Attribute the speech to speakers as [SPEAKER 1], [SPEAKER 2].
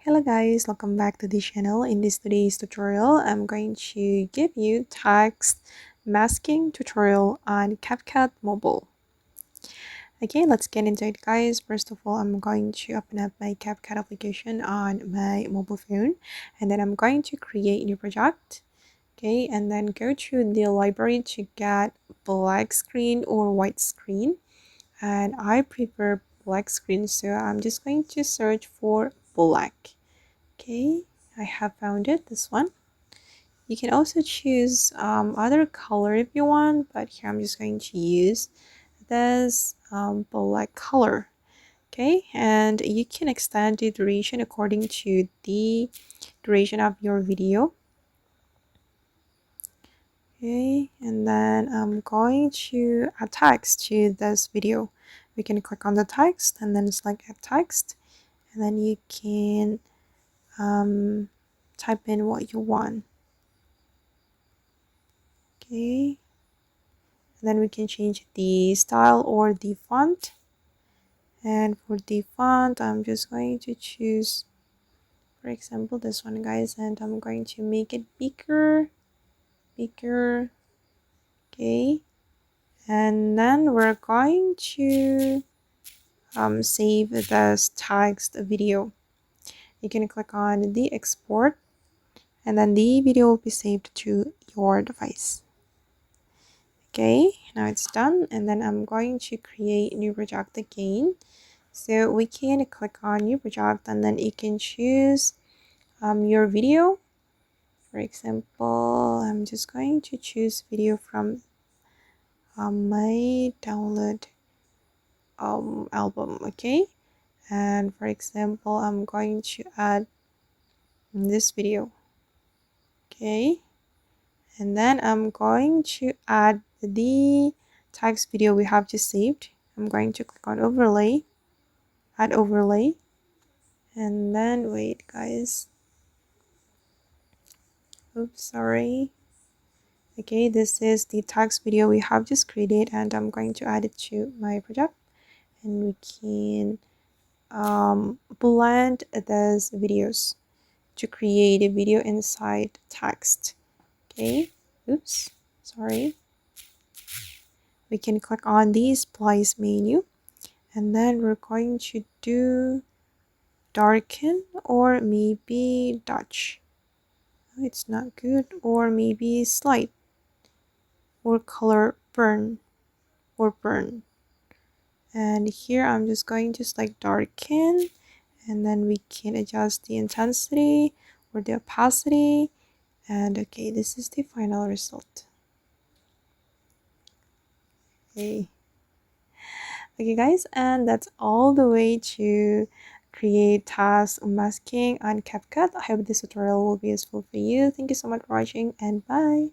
[SPEAKER 1] Hello guys, welcome back to the channel. In this today's tutorial, I'm going to give you text masking tutorial on CapCut mobile. Okay, let's get into it guys. First of all, I'm going to open up my CapCut application on my mobile phone, and then I'm going to create a new project. Okay, and then go to the library to get black screen or white screen, and I prefer black screen, so I'm just going to search for black. Okay, I have found it, this one. You can also choose other color if you want, but here I'm just going to use this black color. Okay, and you can extend the duration according to the duration of your video. Okay, and then I'm going to add text to this video. We can click on the text and then select add text, and then you can type in what you want. Okay, and then we can change the style or the font. And for the font, I'm just going to choose, for example, this one guys, and I'm going to make it bigger. Okay, and then we're going to save this text video. You can click on the export, and then the video will be saved to your device. Okay, now it's done, and then I'm going to create a new project again. So we can click on new project, and then you can choose your video. For example, I'm just going to choose video from my download album. Okay, and for example, I'm going to add this video. Okay, and then I'm going to add the text video we have just saved. I'm going to click on overlay, add overlay, and then wait guys, oops, sorry. Okay, this is the text video we have just created, and I'm going to add it to my project, and we can blend those videos to create a video inside text. Okay, oops, sorry. We can click on the splice menu, and then we're going to do darken or maybe Dutch. It's not good, or maybe slide or color burn or burn. And here I'm just going to select darken, and then we can adjust the intensity or the opacity. And okay, this is the final result. Okay guys, and that's all the way to create task masking on CapCut. I hope this tutorial will be useful for you. Thank you so much for watching, and bye.